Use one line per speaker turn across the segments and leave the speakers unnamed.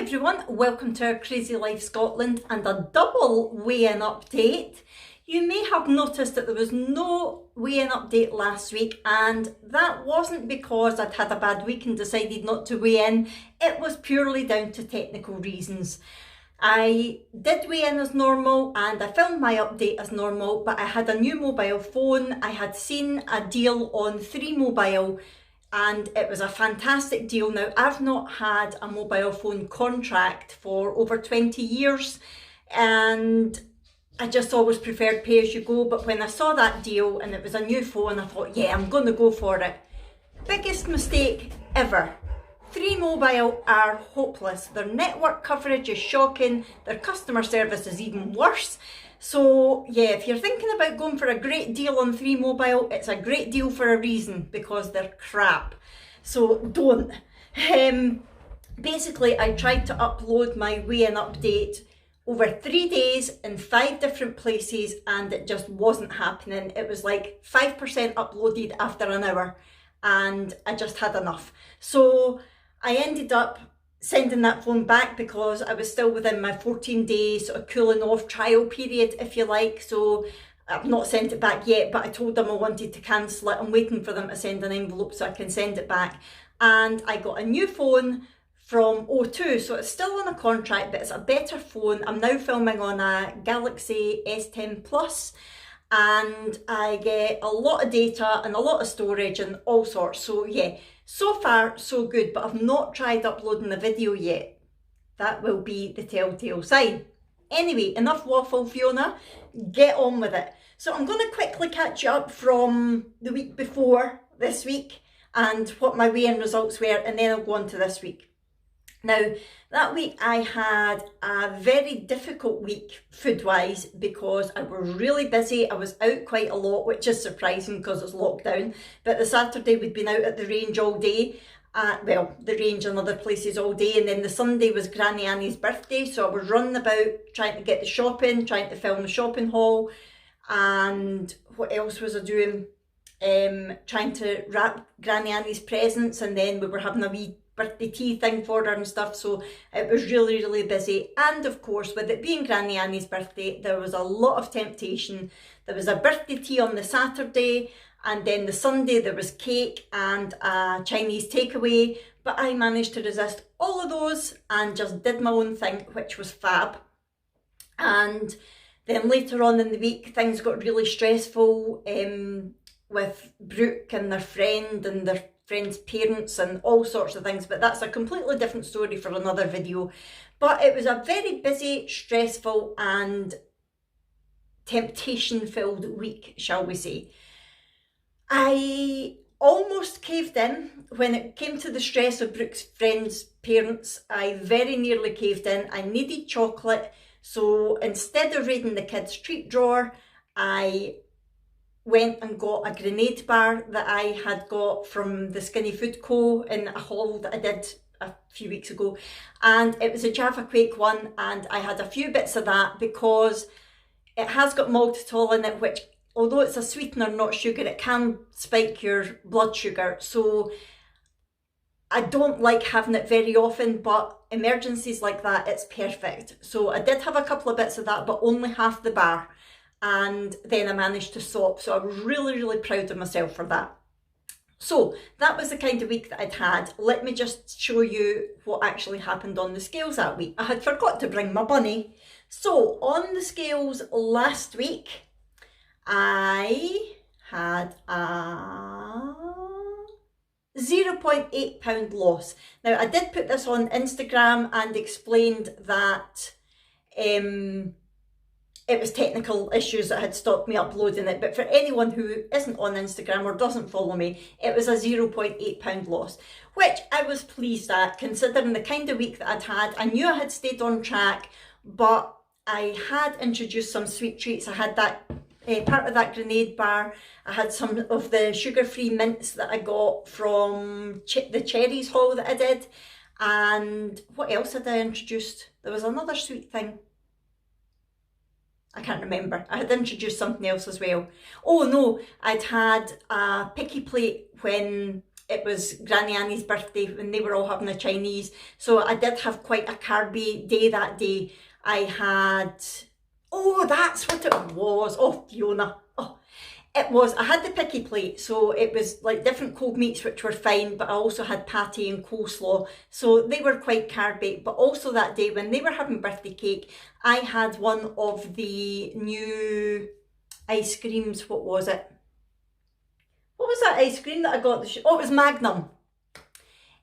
everyone, welcome to our Crazy Life Scotland and a double weigh-in update. You may have noticed that there was no weigh-in update last week, and that wasn't because I'd had a bad week and decided not to weigh in. It was purely down to technical reasons. I did weigh in as normal and I filmed my update as normal, but I had a new mobile phone. I had seen a deal on 3Mobile and it was a fantastic deal. Now, I've not had a mobile phone contract for over 20 years and I just always preferred pay as you go, but when I saw that deal and it was a new phone, I thought, yeah, I'm going to go for it. Biggest mistake ever. 3Mobile are hopeless. Their network coverage is shocking, their customer service is even worse. So yeah, if you're thinking about going for a great deal on 3Mobile, it's a great deal for a reason, because they're crap. So don't. Basically, I tried to upload my weigh-in update over 3 days in 5 different places and it just wasn't happening. It was like 5% uploaded after an hour and I just had enough. So I ended up sending that phone back because I was still within my 14-day sort of cooling off trial period, if you like. So I've not sent it back yet, but I told them I wanted to cancel it. I'm waiting for them to send an envelope so I can send it back. And I got a new phone from O2, so it's still on a contract, but it's a better phone. I'm now filming on a Galaxy S10 Plus, and I get a lot of data and a lot of storage and all sorts. So yeah, so far so good, but I've not tried uploading the video yet. That will be the telltale sign. Anyway, enough waffle, Fiona, get on with it. So I'm going to quickly catch you up from the week before this week and what my weigh-in results were, and then I'll go on to this week. Now, that week I had a very difficult week food-wise because I was really busy. I was out quite a lot, which is surprising because it's lockdown. But the Saturday we'd been out at the range all day. Well, the range and other places all day. And then the Sunday was Granny Annie's birthday. So I was running about trying to get the shopping, trying to film the shopping haul. And what else was I doing? Trying to wrap Granny Annie's presents. And then we were having a wee birthday tea thing for her and stuff, so it was really busy. And of course, with it being Granny Annie's birthday, there was a lot of temptation. There was a birthday tea on the Saturday, and then the Sunday there was cake and a Chinese takeaway, but I managed to resist all of those and just did my own thing, which was fab. And then later on in the week, things got really stressful with Brooke and their friend and their friends' parents and all sorts of things, but that's a completely different story for another video. But it was a very busy, stressful and temptation-filled week, shall we say. I almost caved in when it came to the stress of Brooke's friends' parents. I very nearly caved in. I needed chocolate, so instead of raiding the kids' treat drawer, I went and got a grenade bar that I had got from the Skinny Food Co. in a haul that I did a few weeks ago, and it was a Java Quake one, and I had a few bits of that because it has got maltitol in it, which, although it's a sweetener, not sugar, it can spike your blood sugar. So I don't like having it very often, but emergencies like that, it's perfect. So I did have a couple of bits of that, but only half the bar. And then I managed to stop. So I was really proud of myself for that. So that was the kind of week that I'd had. Let me just show you what actually happened on the scales that week. I had forgot to bring my bunny. So on the scales last week, I had a 0.8 pound loss. Now I did put this on Instagram and explained that it was technical issues that had stopped me uploading it, but for anyone who isn't on Instagram or doesn't follow me, it was a 0.8 pound loss, which I was pleased at considering the kind of week that I'd had. I knew I had stayed on track, but I had introduced some sweet treats. I had that part of that grenade bar. I had some of the sugar-free mints that I got from the cherries haul that I did. And what else had I introduced? There was another sweet thing. I can't remember. I had introduced something else as well. Oh no, I'd had a picky plate when it was Granny Annie's birthday when they were all having a Chinese. So I did have quite a carby day that day. I had, oh, that's what it was. Oh, Fiona. Oh, I had the picky plate, so it was like different cold meats which were fine, but I also had patty and coleslaw, so they were quite carby. But also that day when they were having birthday cake, I had one of the new ice creams. What was it? What was that ice cream that I got? Oh, it was Magnum.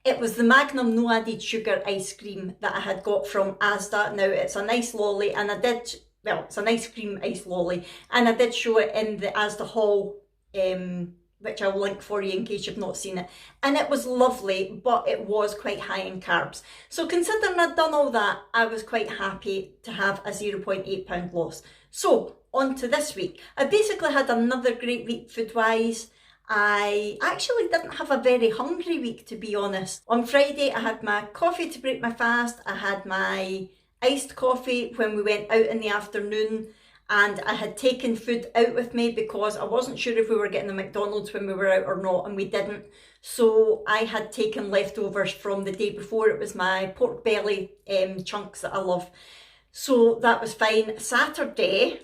It was the Magnum no added sugar ice cream that I had got from Asda. Now it's a nice lolly, and it's an ice cream ice lolly, and I did show it in the Asda haul, which I'll link for you in case you've not seen it. And it was lovely, but it was quite high in carbs. So considering I'd done all that, I was quite happy to have a 0.8 pound loss. So on to this week. I basically had another great week food-wise. I actually didn't have a very hungry week, to be honest. On Friday, I had my coffee to break my fast. I had my iced coffee when we went out in the afternoon, and I had taken food out with me because I wasn't sure if we were getting a McDonald's when we were out or not, and we didn't. So I had taken leftovers from the day before. It was my pork belly chunks that I love. So that was fine. Saturday,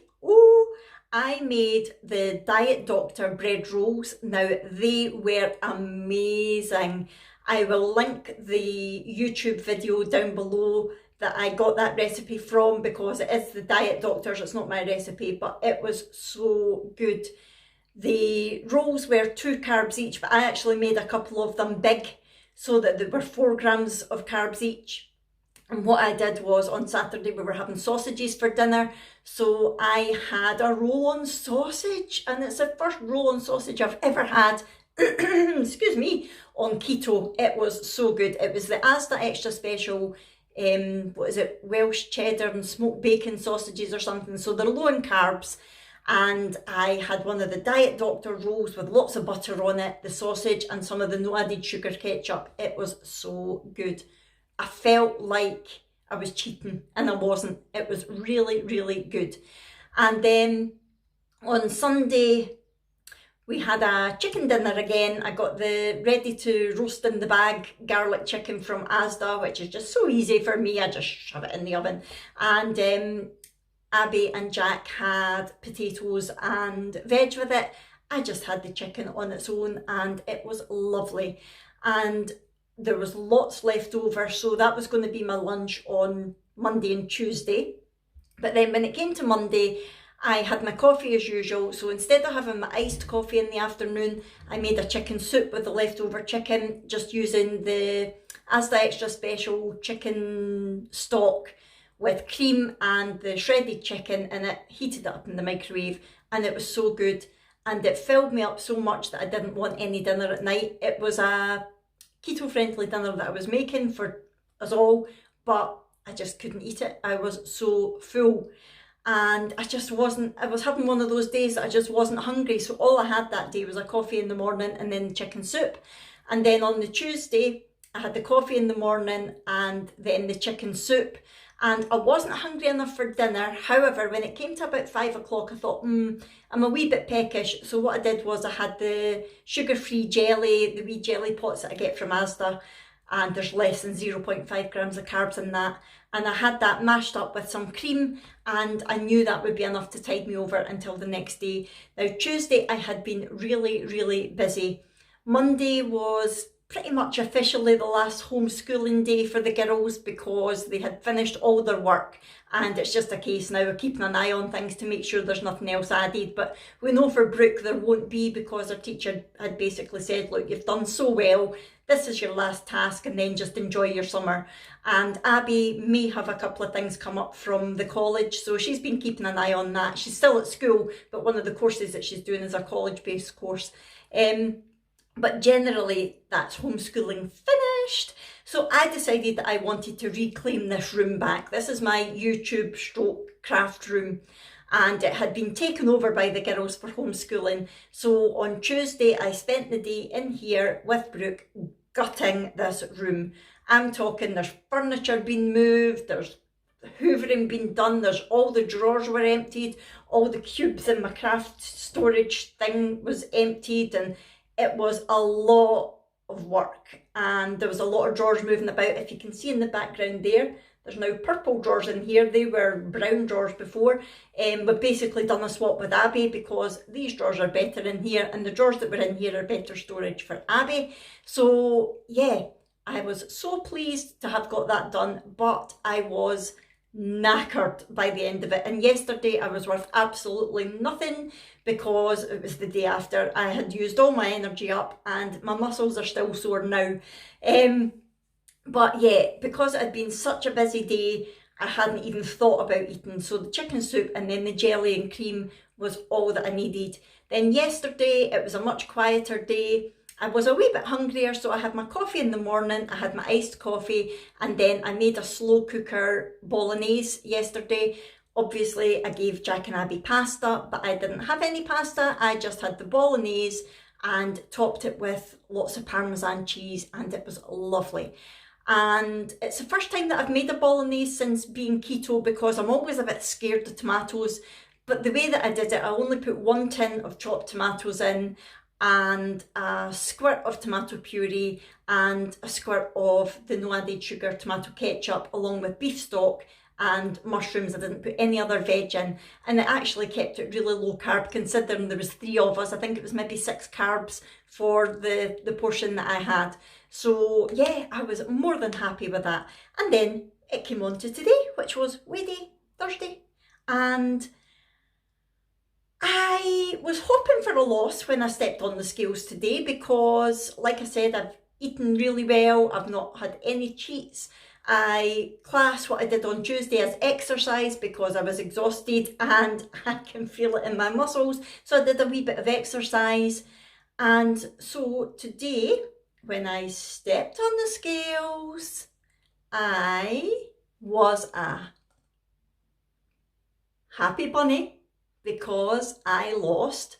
I made the Diet Doctor bread rolls. Now, they were amazing. I will link the YouTube video down below that I got that recipe from, because it is the Diet Doctor's, it's not my recipe, but it was so good. The rolls were 2 carbs each, but I actually made a couple of them big so that they were 4 grams of carbs each. And what I did was, on Saturday we were having sausages for dinner, so I had a roll-on sausage, and it's the first roll-on sausage I've ever had, excuse me, on keto. It was so good. It was the Asda Extra Special, what is it, Welsh cheddar and smoked bacon sausages or something, so they're low in carbs. And I had one of the Diet Doctor rolls with lots of butter on it, the sausage, and some of the no added sugar ketchup. It was so good. I felt like I was cheating, and I wasn't. It was really, really good. And then on Sunday, we had a chicken dinner again. I got the ready to roast in the bag garlic chicken from Asda, which is just so easy for me. I just shove it in the oven. And Abby and Jack had potatoes and veg with it. I just had the chicken on its own, and it was lovely. And there was lots left over, so that was going to be my lunch on Monday and Tuesday. But then when it came to Monday, I had my coffee as usual, so instead of having my iced coffee in the afternoon, I made a chicken soup with the leftover chicken, just using the Asda Extra Special chicken stock with cream and the shredded chicken in it, heated it up in the microwave, and it was so good. And it filled me up so much that I didn't want any dinner at night. It was a keto-friendly dinner that I was making for us all, but I just couldn't eat it. I was so full, and I was having one of those days that I just wasn't hungry, so all I had that day was a coffee in the morning and then chicken soup. And then on the Tuesday, I had the coffee in the morning and then the chicken soup, and I wasn't hungry enough for dinner. However, when it came to about 5 o'clock, I thought, I'm a wee bit peckish. So what I did was I had the sugar-free jelly, the wee jelly pots that I get from Asda, and there's less than 0.5 grams of carbs in that. And I had that mashed up with some cream, and I knew that would be enough to tide me over until the next day. Now, Tuesday, I had been really, really busy. Monday was pretty much officially the last homeschooling day for the girls, because they had finished all their work, and it's just a case now of keeping an eye on things to make sure there's nothing else added. But we know for Brooke there won't be, because her teacher had basically said, look, you've done so well, this is your last task, and then just enjoy your summer. And Abby may have a couple of things come up from the college, so she's been keeping an eye on that. She's still at school, but one of the courses that she's doing is a college-based course. But generally, that's homeschooling finished. So I decided that I wanted to reclaim this room back. This is my YouTube stroke craft room, and it had been taken over by the girls for homeschooling. So on Tuesday, I spent the day in here with Brooke gutting this room. I'm talking, there's furniture being moved, there's hoovering being done, there's all the drawers were emptied, all the cubes in my craft storage thing was emptied, and it was a lot of work, and there was a lot of drawers moving about. If you can see in the background there, there's now purple drawers in here. They were brown drawers before. We've basically done a swap with Abby because these drawers are better in here, and the drawers that were in here are better storage for Abby. So yeah, I was so pleased to have got that done, but I was knackered by the end of it. And yesterday I was worth absolutely nothing because it was the day after. I had used all my energy up and my muscles are still sore now. But yeah, because it had been such a busy day, I hadn't even thought about eating. So the chicken soup and then the jelly and cream was all that I needed. Then yesterday, it was a much quieter day. I was a wee bit hungrier, so I had my coffee in the morning, I had my iced coffee, and then I made a slow cooker bolognese yesterday. Obviously, I gave Jack and Abby pasta, but I didn't have any pasta. I just had the bolognese and topped it with lots of Parmesan cheese, and it was lovely. And it's the first time that I've made a bolognese since being keto because I'm always a bit scared of tomatoes. But the way that I did it, I only put 1 tin of chopped tomatoes in and a squirt of tomato puree and a squirt of the no added sugar tomato ketchup along with beef stock and mushrooms. I didn't put any other veg in, and it actually kept it really low carb considering there was 3 of us. I think it was maybe 6 carbs for the portion that I had. So yeah, I was more than happy with that. And then it came on to today, which was weigh day, Thursday, and I was hoping for a loss when I stepped on the scales today because, like I said, I've eaten really well. I've not had any cheats. I class what I did on Tuesday as exercise because I was exhausted and I can feel it in my muscles. So I did a wee bit of exercise. And so today, when I stepped on the scales, I was a happy bunny because I lost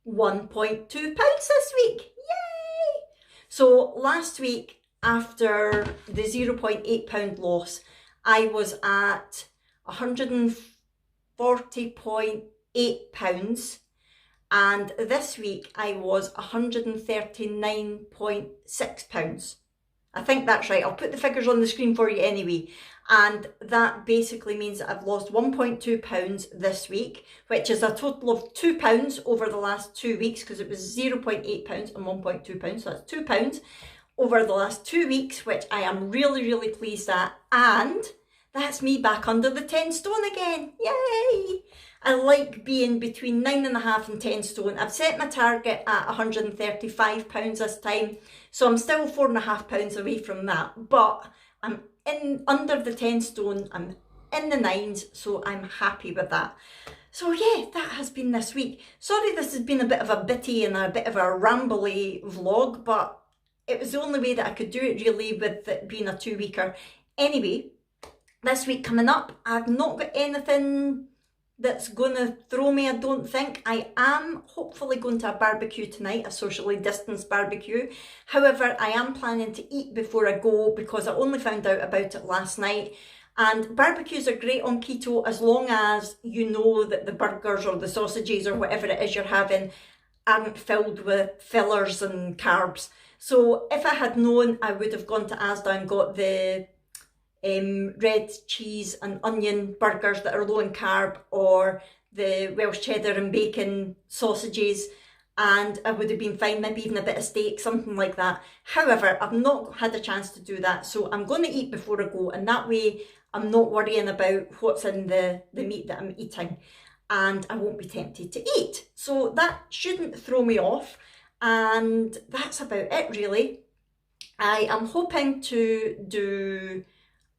1.2 pounds this week. Yay! So last week, after the 0.8 pound loss, I was at 140.8 pounds. And this week I was 139.6 pounds. I think that's right. I'll put the figures on the screen for you anyway. And that basically means that I've lost 1.2 pounds this week, which is a total of 2 pounds over the last 2 weeks because it was 0.8 pounds and 1.2 pounds. So that's 2 pounds over the last 2 weeks, which I am really, really pleased at. And that's me back under the 10 stone again. Yay! I like being between 9.5 and 10 stone. I've set my target at 135 pounds this time. So I'm still 4.5 pounds away from that, but I'm in under the 10 stone. I'm in the 9s, so I'm happy with that. So yeah, that has been this week. Sorry this has been a bit of a bitty and a bit of a rambly vlog, but it was the only way that I could do it really with it being a 2-weeker. Anyway, this week coming up, I've not got anything that's going to throw me, I don't think. I am hopefully going to a barbecue tonight, a socially distanced barbecue. However, I am planning to eat before I go because I only found out about it last night. And barbecues are great on keto as long as you know that the burgers or the sausages or whatever it is you're having aren't filled with fillers and carbs. So if I had known, I would have gone to Asda and got the red cheese and onion burgers that are low in carb, or the Welsh cheddar and bacon sausages, and I would have been fine, maybe even a bit of steak, something like that. However, I've not had a chance to do that, so I'm going to eat before I go, and that way I'm not worrying about what's in the meat that I'm eating, and I won't be tempted to eat. So that shouldn't throw me off, and that's about it really. I am hoping to do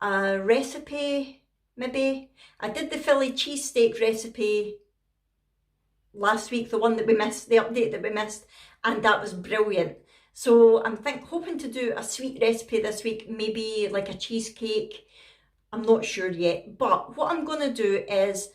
a recipe, maybe. I did the Philly cheesesteak recipe last week, the one that we missed, the update that we missed, and that was brilliant. So I'm hoping to do a sweet recipe this week, maybe like a cheesecake. I'm not sure yet, but what I'm going to do is,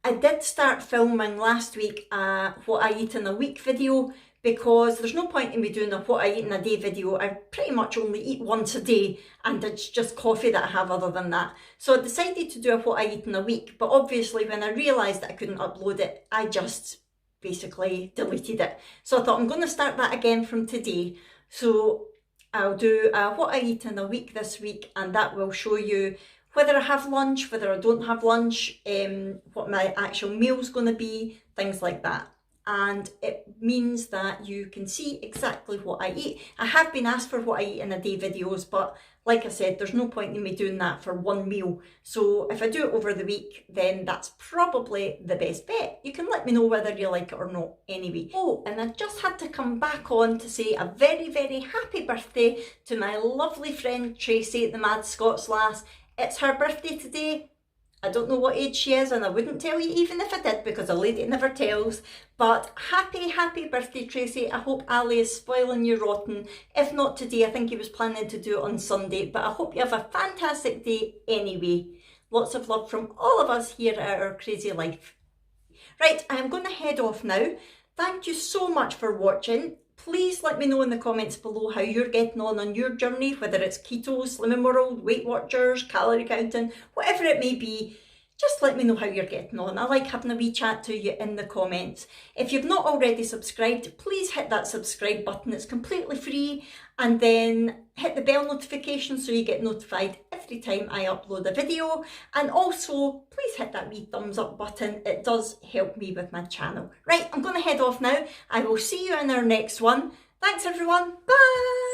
I did start filming last week a what I eat in a week video, because there's no point in me doing a what I eat in a day video. I pretty much only eat once a day, and it's just coffee that I have other than that. So I decided to do a what I eat in a week, but obviously when I realised that I couldn't upload it, I just basically deleted it. So I thought I'm going to start that again from today. So I'll do what I eat in a week this week, and that will show you whether I have lunch, whether I don't have lunch, what my actual meal's going to be, things like that. And it means that you can see exactly what I eat. I have been asked for what I eat in a day videos, but like I said, there's no point in me doing that for one meal. So if I do it over the week, then that's probably the best bet. You can let me know whether you like it or not anyway. Oh, and I just had to come back on to say a very, very happy birthday to my lovely friend Tracy, the Mad Scots lass. It's her birthday today. I don't know what age she is, and I wouldn't tell you even if I did, because a lady never tells. But happy, happy birthday, Tracy. I hope Ali is spoiling you rotten. If not today, I think he was planning to do it on Sunday. But I hope you have a fantastic day anyway. Lots of love from all of us here at Our Crazy Life. Right, I'm going to head off now. Thank you so much for watching. Please let me know in the comments below how you're getting on your journey, whether it's keto, Slimming World, Weight Watchers, calorie counting, whatever it may be. Just let me know how you're getting on. I like having a wee chat to you in the comments. If you've not already subscribed, please hit that subscribe button. It's completely free. And then hit the bell notification so you get notified every time I upload a video. And also, please hit that wee thumbs up button. It does help me with my channel. Right, I'm going to head off now. I will see you in our next one. Thanks everyone. Bye!